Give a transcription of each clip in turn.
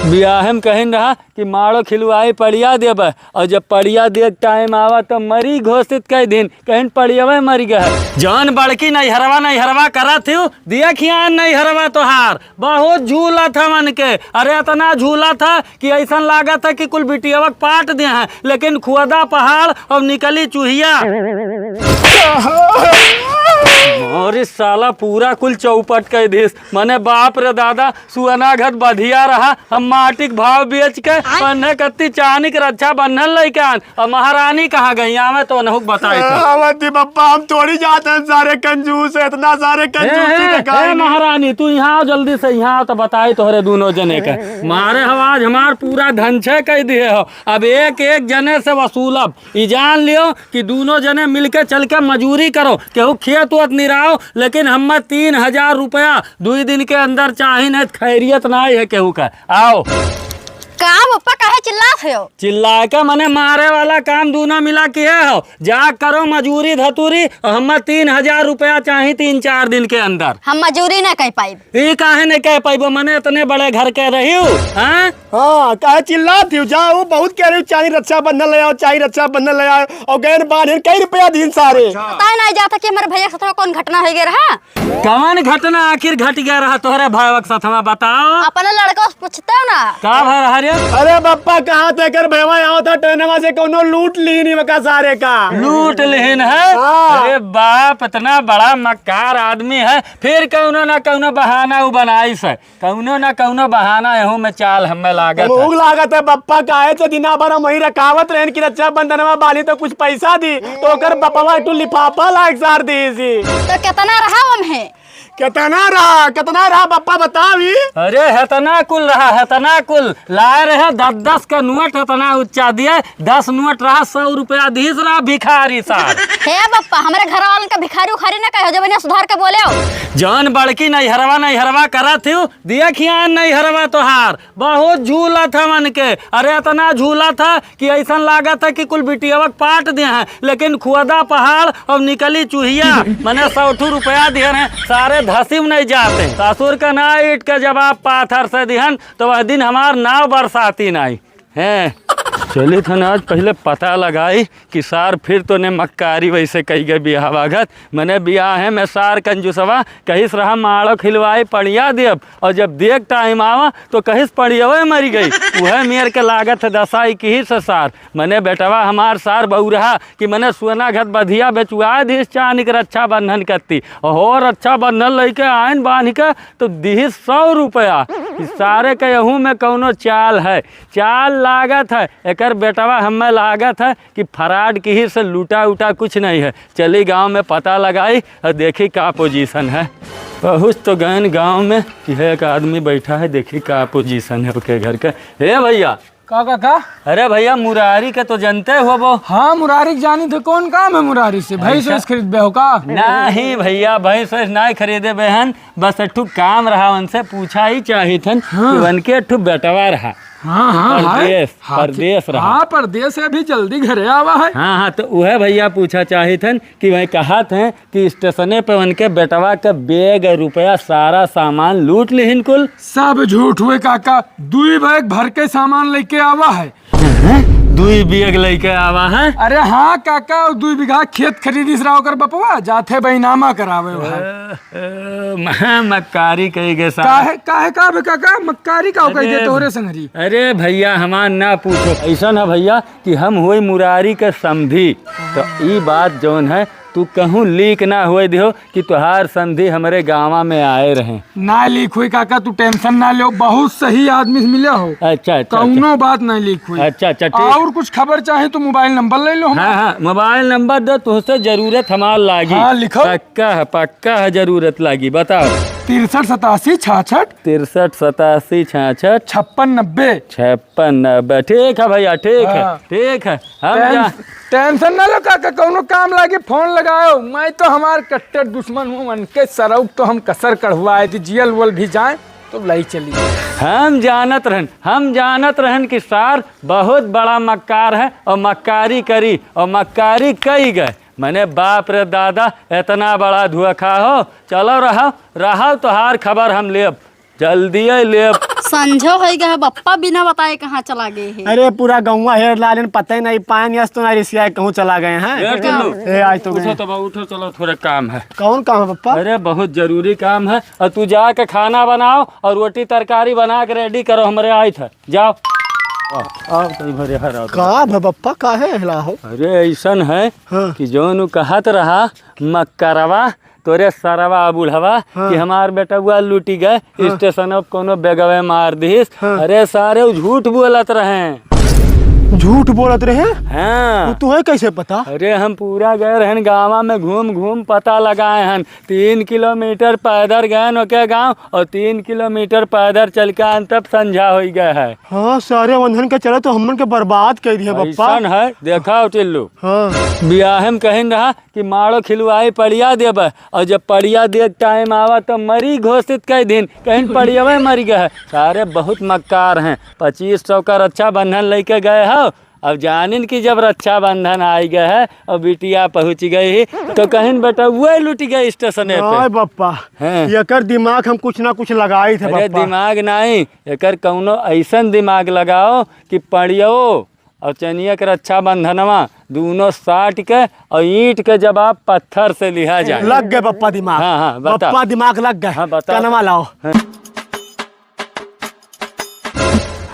बियाह में कहीं रहा कि माड़ो खिलवाई पड़िया देब और जब पड़िया दे टाइम आवा तो मरी घोषित कई दिन कहीं पड़ियावे मर गया जौन बड़की नहीं हरवा करा थी दिया खियान नहीं हरवा तोहार बहुत झूला था मन के। अरे इतना झूला था कि ऐसा लगा था कि कुल बिटियावक पाट दिया है, लेकिन खुदा पहाड़ और निकली चूहिया और इस साला पूरा कुल चौपट के देश मने बाप रे दादा सुअना घट बधिया रहा। हम माटी के भाव बेच के पन्ने कत्ती चानी के रक्षा बंधन लैकान और महारानी कहाँ गई में तो नहुक बताई था पप्पा हम थोड़ी जाते हैं सारे कंजूस है, इतना सारे कंजूस। महारानी तू यहाँ आओ जल्दी से, यहाँ आओ तो बताई तोहरे दोनों जने के मारे हवाज हमार पूरा धनछे कह दिए हो। अब एक एक जने से वसूलब ई जान लियो कि दोनों जने मिलके चल के मजूरी करो केहू खेत उत निराओ, लेकिन हम 3000 रुपया 2 दिन के अंदर चाहे न खैरियत ना है केहू का। आओ का पप्पा काहे चिल्लात हो? चिल्ला के मने मारे वाला काम दोनों मिला किए हो। जा करो मजूरी धतूरी और हम 3000 रुपया चाहे 3-4 दिन के अंदर। हम मजूरी न कह पाई। ये काहे नहीं कह पाइबो मने इतने बड़े घर के रही हूँ। हाँ काहे चिल्लात हो? जाओ बहुत कह रही हूँ चाहे रक्षा बंधन ले आओ, चाहे रक्षा बंधन ले आओ और गैन बांधे कई रुपया दिन सारे। पता नहीं जाता कि हमारे भैया के साथ कौन घटना हो गया रहा। कौन घटना आखिर घट गया रहा तोहरे भाई के साथ में बताओ। अपने लड़का से पूछते हो ना का भर हरे? अरे बप्पा कहाँ थे कर भैया यहाँ था ट्रेनवा से कोनो लूट ली नहीं मका सारे का लूट लेन है। अरे बाप इतना बड़ा मक्कार आदमी है, फिर कौनो ना कौनो बहाना वो बनाई से, कौनो ना कौनो बहाना यहूं में चाल हमें लागत है बप्पा काहे तो दिना भर वही रखावत रहन की रक्षा बंधनवा बाली तो कुछ पैसा दी तो कर बप्पा टू लिफाफा लायक सार दी सी। तो कितना रहा हम कितना रहा बप्पा बतावी। अरे हेतना कुल रहा, हेतना कुल लाए रहे 10-10 का नोट हेतना उच्चा दिए 10 नोट रहा 100 रुपया दीस रहा भिखारी साहब। हे बप्पा हमारे घर वाले का भिखारी उखारी ना कहो जब सुधार के बोले हो। जौन बड़की नहीं हरवा करा थी दिया खियान नहीं हरवा तोहार बहुत झूला था मन के। अरे इतना झूला था कि ऐसा लगा था कि कुल बिटियावक पाट दिया है, लेकिन खुदा पहाड़ और निकली चूहिया मने 100 रुपया दिए हैं सारे धसीम नहीं जाते। ससुर का ना ईट का जवाब पाथर से दिहन तो वह दिन हमार नाव बरसाती नहीं है। चली थन आज पहले पता लगाई कि सार फिर तो ने मक्कारी वैसे कही गए बिहावागत मने बियाह है मैं सार कंजूसवा कहिस रहा माड़ो खिलवाई पड़िया देब और जब देख टाइम आवा तो कहिस पड़ियावे मरी गई। वह मेर के लागत है 10 से सार मने बेटवा हमार सार बहु रहा कि मने सुना घट बधिया बेचुआ दिस चानिक रक्षा बंधन करती और रक्षा बंधन लेके आयन बांध के तो दिस 100 रुपया सारे के यहूँ में कौनो चाल है, चाल लागत है एकर बेटवा हमें लागत है कि फराड की ही से लूटा उटा कुछ नहीं है। चली गांव में पता लगाई और देखी का पोजीशन है। पहुँच तो गए गांव में कि है एक आदमी बैठा है, देखी का पोजीशन है उसके घर के। हे भैया का अरे भैया मुरारी के तो जानते हो वो। हाँ मुरारी जानी थे, कौन काम है मुरारी से? भैंस खरीद बे हो का? नहीं भैया भैंस नहीं खरीदे बहन, बस एठू काम रहा उनसे पूछा ही चाहिए थन। हाँ। कि उनके एठू बेटवा रहा। हाँ परदेश रहा। हाँ परदेश है भी जल्दी घरे आवा है। हाँ तो वह भैया पूछा चाहे थन कि वह कहा थे कि स्टेशने पे उनके बेटवा का बैग रुपया सारा सामान लूट लिहिन कुल। सब झूठ हुए काका, 2 बैग भर के सामान लेके आवा है। 2 बैग लेके आवा है? अरे हाँ काका 2 बीघा खेत खरीदी रहा होकर बपवा जाते बैनामा करावे मक्कारी कही गए काहे का बे काका मक्कारी का कही दे तोरे संगरी। अरे भैया हमार ना पूछो, ऐसा ना भैया कि हम हुए मुरारी के समधी तो ये बात जौन है तू कहूँ लीक ना हुए दिहो कि तुहार संधि हमारे गाँव में आए रहे। ना लीक हुई काका तू टेंशन ना लो, बहुत सही आदमी मिले हो। अच्छा कौनो बात नहीं लीक हुई। अच्छा और कुछ खबर चाहे तो मोबाइल नंबर ले लो। हाँ मोबाइल नंबर दो, तुझसे जरूरत हमार लागी। हाँ लिखो। पक्का है जरूरत लागी। बताओ। 63 87 66 63 87 66 56 90 56 90। ठीक है भैया ठीक है हम टेंशन ना लो काका, कौनो काम लागे फोन लगाओ। मैं तो हमार कट्टर दुश्मन हूँ, मन के सरौप तो हम कसर कढ़वाए थी, जियल वल भी जाए तो लाई चली। हम जानत रहन कि सार बहुत बड़ा मक्कार है और मक्कारी करी और मक्कारी कई गए। मैंने बाप रे दादा इतना बड़ा धुआखा हो। चलो रहो तो हार खबर हम लेब, जल्दी लेब। संजो हो गया है बप्पा बिना बताए कहाँ चला गए है। अरे पूरा गौवा हेर लालन पता ही नहीं पान यस तो नारी सिया कहूँ चला गए हैं। यार चलो ए आज तो उठो तो उठो, चलो थोड़ा काम है। कौन काम है पप्पा? अरे बहुत जरूरी काम है, और तू जाके खाना बनाओ और रोटी तरकारी बना के रेडी करो, हमारे आई था। जाओ आओ तो भरे हरा। का है पप्पा का है हिला हो? अरे ऐसन है हाँ। कि जो कहत रहा मक्करवा तोरे सरवा बुढ़वा कि हमार बेटा हुआ लूटी गए स्टेशन अब कोनो बेगवे मार दीस। अरे सारे वो झूठ बोलत रहे। झूठ बोलत रहे? हाँ तुम्हें कैसे पता? अरे हम पूरा गए रहन गाँव में घूम घूम पता लगाए हन। 3 किलोमीटर पैदल गए ओके गाँव और 3 किलोमीटर पैदल चल के आन तब संझा हो गया है। हाँ सारे बंधन के चले तो हमन के बर्बाद कर दिए पप्पा। ऐसन है देखा टिल्लू। हाँ बियाह में कहिन रहा कि माड़ो खिलवाई पड़िया देब, और जब पड़िया दे टाइम आवा तो मरी घोषित कई दिन कहीं पड़िया मरी गए। सारे बहुत मक्कार हैं। 2500 का रक्षा बंधन लेके गए हो। अब जानिन कि जब रक्षा बंधन आई गए है और बिटिया पहुंच गई तो कहीं बेटा वो लुट गए स्टेशन पे। पप्पा एकर दिमाग हम कुछ ना कुछ लगाए थे। अरे दिमाग नहीं, एकर कौनो ऐसन दिमाग लगाओ कि पड़ियो और चनिया के रक्षा बंधनवा दोनों साट के और ईंट के जवाब पत्थर से लिया जाए। लग गए पप्पा दिमाग। हाँ हाँ बता। पप्पा दिमाग लग गए। हाँ बता। कनवा लाओ।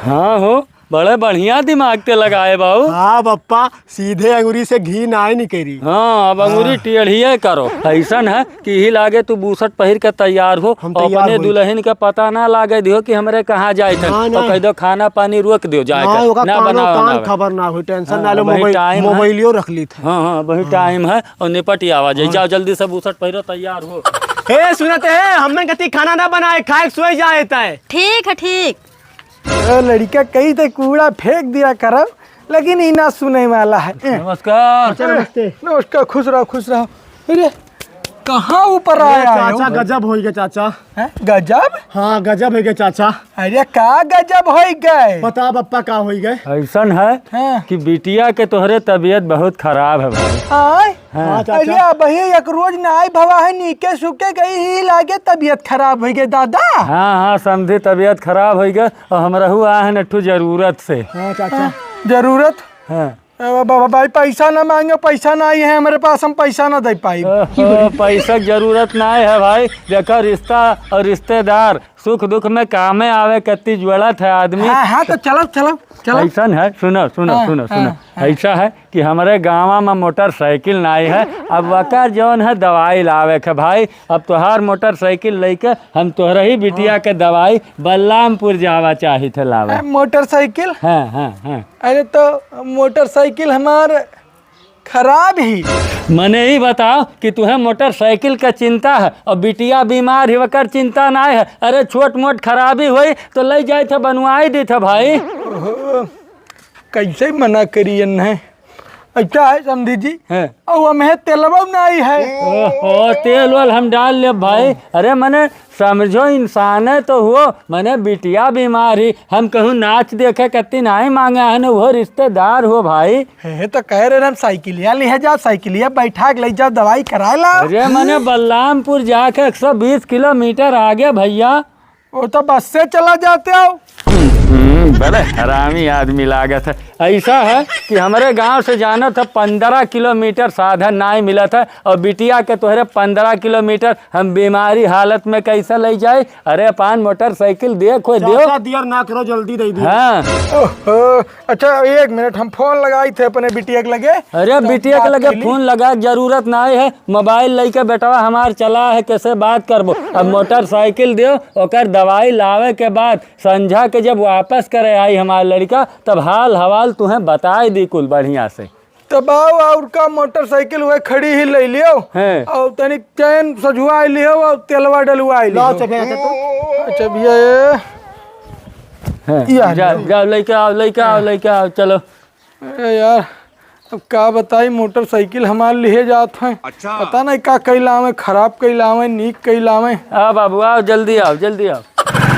हाँ हो बड़े बढ़िया दिमाग ते लगाए बाबू। हाँ पप्पा सीधे अंगूरी से घी नाई नहीं करी। हाँ अब अंगूरी टेढ़िए करो। ऐसन है कि ही लागे तू बूसट पहिर के तैयार हो और अपने दुल्हन के पता ना लागे दियो कि हमरे कहाँ जाए थे तो कह दो खाना पानी रोक दियो जाए ना बनाओ खबर ना हो टेंशन ना लो। टाइम मोबाइलियो रख ली थे। हाँ वही टाइम है और निपट आवाज जाओ जल्दी से बूसट पहिरो तैयार हो। हे सुनते हैं हमने कति खाना ना बनाए खाए सोए जाए है। ठीक है ठीक। लड़का कहीं तो कूड़ा फेंक दिया करो लेकिन ही ना सुने वाला है। नमस्कार। नमस्कार खुश रहो खुश रहो। अरे कहाँ ऊपर आया चाचा गजब हो गया चाचा। है गजब? हाँ गजब हो गया चाचा। अरे का गजब हो गए? बता पप्पा का हो गए? ऐसन है कि बिटिया के तोहरे तबीयत बहुत खराब है भाई। आय हाँ अरे भाई एक रोज नाई भवा है नीके सुके गई ही लागे तबीयत खराब हो गई दादा। हाँ हाँ समझी तबीयत खराब हो गया और हमरा हुआ है नट्ठू जरूरत से। हाँ चाचा जरूरत? हाँ बाबा भाई पैसा ना मांगो, पैसा नहीं है हमारे पास, हम पैसा ना दे पाई। पैसा की जरूरत नहीं है भाई। देखो रिश्ता और रिश्तेदार सुख दुख में कामे आवे कत्ती जरूरत है आदमी। हाँ तो चलो चलो चलो। ऐसा है सुनो सुनो सुनो सुनो ऐसा है कि हमारे गाँव में मोटरसाइकिल नहीं है। अब वकर जौन है दवाई लावे के भाई। अब तोहार मोटरसाइकिल लेके हम तोहरा ही बिटिया के दवाई बलरामपुर जावा चाही थे लावे। मोटरसाइकिल? हाँ हाँ हाँ। अरे तो मोटरसाइकिल हमार खराब ही। मने ही बताओ कि तुम्हें मोटरसाइकिल का चिंता है और बिटिया बीमार ही वकर चिंता नहीं है। अरे छोट मोट खराबी हुई तो ले जाए थे बनवाई दी थे भाई। कैसे मना करिए न? अच्छा है समझी जी। है और हमें तेलवा नहीं है। ओहो तेल वेल हम डाल ले भाई। अरे मने समझो इंसान है तो हो मने बिटिया बीमारी हम कहूँ नाच देखे कत्ती नहीं मांगे है न वो रिश्तेदार हो भाई। है तो कह रहे हम साइकिलिया ले जाओ, साइकिलिया बैठा के ले जाओ दवाई करा ला। अरे मने बलरामपुर जाके 120 किलोमीटर आगे भैया। वो तो बस से चला जाते हो। बड़े हरामी आदमी लागत है। ऐसा है कि हमारे गांव से जाना था 15 किलोमीटर साधन नहीं मिला था और बिटिया के तोहरे 15 किलोमीटर हम बीमारी हालत में कैसे ले जाए। अरे पान मोटरसाइकिल देखो दियो दियर ना करो जल्दी दे दियो। हाँ अच्छा 1 मिनट हम फोन लगाई थे अपने बिटिया के लगे। अरे बिटिया के लगे फोन लगा जरूरत नहीं है। मोबाइल लेके बेटवा हमार चला है कैसे बात करबो। अब मोटरसाइकिल दियो ओकर दवाई लावे के बाद संझा के जब वापस करे आई हमार लड़का तब हाल हवाल तुम्हें बताई दी कुल बढ़िया से। तब आओ और का मोटरसाइकिल हुए खड़ी ही ले लियो और तनिक चैन सजुआ लियो और तेलवा डलवा लियो। अच्छा भैया जाओ लेके आओ चलो। यार अब का बताई मोटरसाइकिल हमार लिए जात है। अच्छा। पता नहीं का कैला में खराब कैला में नीक कैला में। बाबू आओ जल्दी आओ।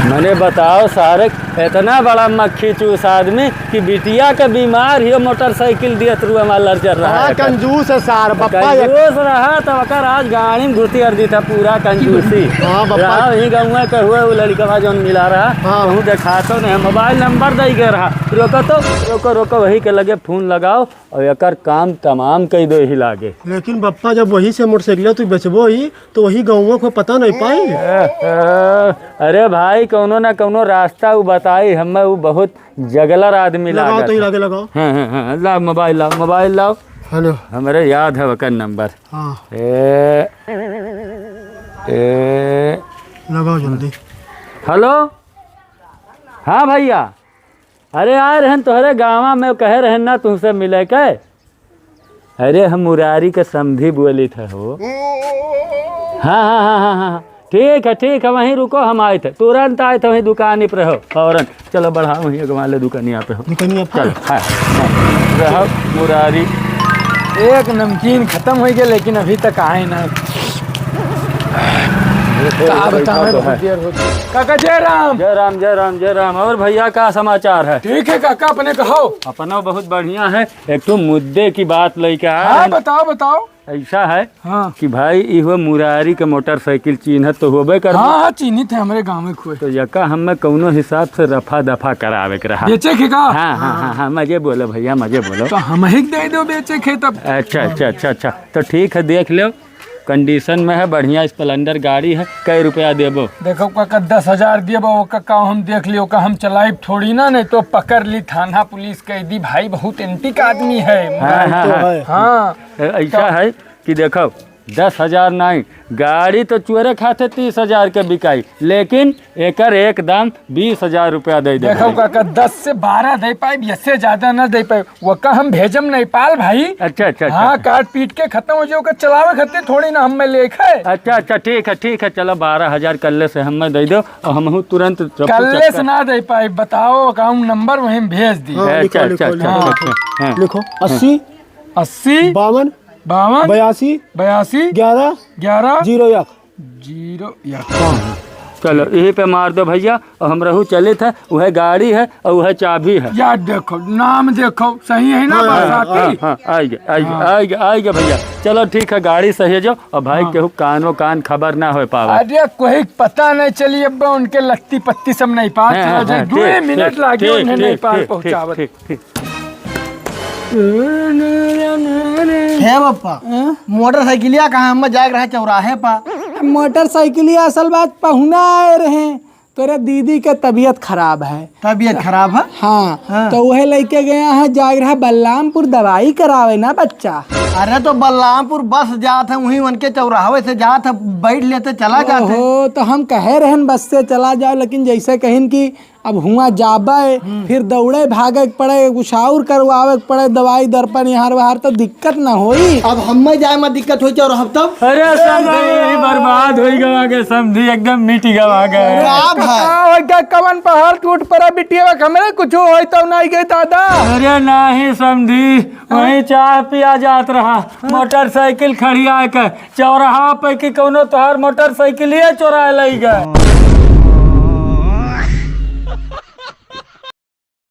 मैंने बताओ सारे इतना बड़ा मक्खी चूस आदमी कि बिटिया का बीमार ही मोटरसाइकिल दिया तू हमारा चल रहा है कंजूस है सार बप्पा कंजूस रहा तो अकर आज गाड़ी में घुसी अर्दी था पूरा कंजूसी। हाँ, बप्पा। वही गाँव के हुए वो लड़का जो मिला रहा हाँ। वह देखा तो नहीं मोबाइल नंबर दे के रहा रोको तो रोको वही के लगे फोन लगाओ और एकर काम तमाम कई दो ही लागे। लेकिन बप्पा जब वही से मोटरसाइकिल तू बेचबो ही तो वही गाँव को पता नहीं पाई। अरे भाई कौनो ना कौनो रास्ता वो बताई हमें वो बहुत जगलर आदमी लगाओ तो ही लागत। लागे लगाओ। हाँ, लाओ मोबाइल लाओ हेलो। हमारे याद है वकर नंबर हाँ लगाओ जल्दी। हेलो हाँ भैया अरे आए रहन तोहरे गाँव में कहे रहन ना तुमसे मिले के। अरे हम मुरारी के समधी बोली थे हो। हाँ ठीक है वहीं रुको हम आए थे तुरंत आए थे वहीं दुकान पर हो फौरन। चलो बढ़ाओ वहीं वाले दुकानिया पे हो दुकानिया चलो। हाँ रहो मुरारी। एक नमकीन खत्म हो गया लेकिन अभी तक आए ना। क्या बताएं बहुत देर हो गई। काका जय राम। और भैया का समाचार है? ठीक है काका अपने कहो। अपना बहुत बढ़िया है। एक तो मुद्दे की बात लेके आया हाँ है। बताओ। ऐसा है हाँ कि भाई इहो मुरारी के मोटरसाइकिल चिन्हत तो होबे कर। हाँ चीनी थे हमारे गाँव में खोए तो यका हमें कौनो हिसाब से रफा दफा करावे के रहा। बेचे के का। हाँ मजे बोलो भैया मजे बोलो। तो हम ही दे दो बेचे खे तब। अच्छा तो ठीक है देख लो कंडीशन में है बढ़िया स्प्लेंडर गाड़ी है। कई रुपया देबो? देखो काका 10,000 दिए वो काका हम देख लियो का हम चलाई थोड़ी ना नहीं तो पकड़ ली थाना पुलिस कैदी भाई बहुत एंटिक आदमी है। हाँ ऐसा है कि देखो 10,000 नहीं गाड़ी तो चोरे खाते 30,000 के बिकाई लेकिन एकर एक दाम 20,000 रुपया दे दे। देखो काका 10 से 12 दे पाए इससे ज्यादा ना दे पाए वो का हम भेजम नहीं पाल भाई। अच्छा हाँ काट पीट के खत्म हो जाओ चलावे खाते थोड़ी ना हम लेखे। अच्छा ठीक है चलो 12,000 कल्ले से हमें दे दो और हम तुरंत कल्ले से ना दे पाए बताओ अकाउंट नंबर वहीं भेज दी। अच्छा लिखो 80 52 82 11 01। चलो यही पे मार दो भैया और हम रहू चले थे वह गाड़ी है और वह चाबी है। यार देखो नाम देखो सही है ना बात। हाँ आइए भैया। चलो ठीक है गाड़ी सही है जो और भाई केहू कानो कान खबर ना हो पावा। अरे कोई पता नहीं चली अब उनके लगती पत्ती सब नहीं पास 2 मिनट लागे उन्हें नहीं पार पहुँचावत। है पप्पा मोटरसाइकिलिया कहाँ हम जाग रहा चौराहे पा। मोटरसाइकिलिया असल बात पहुना आए रहे तोरे दीदी के तबीयत खराब है। तबीयत खराब है। हाँ तो वह लेके गए हैं जाग रहा बलरामपुर दवाई करावे ना बच्चा। अरे तो बलरामपुर बस जात है वहीं उनके चौराहे से जात है बैठ लेते चला जाते। हो तो हम कहे रहन बस से चला जाओ लेकिन जैसे कहिन कि अब हुआ जाबे फिर दौड़े भागे पड़े कुछ और करवावे पड़े दवाई दर्पण यहाँ वहां तो दिक्कत ना होई। अब हम जाए में दिक्कत हो चौराहा तब। अरे समझी बर्बाद हो गवा के समझी एकदम मिटी गवा गए। कवन पहाड़ टूट पड़ा बिटिया हमरे कुछ हो तो नहीं गए दादा। अरे नहीं समझी वही चाय पिया जात रहा मोटरसाइकिल खड़िया के चौराहा पे कि कोनो तोहर मोटरसाइकिल चोरा ले गए।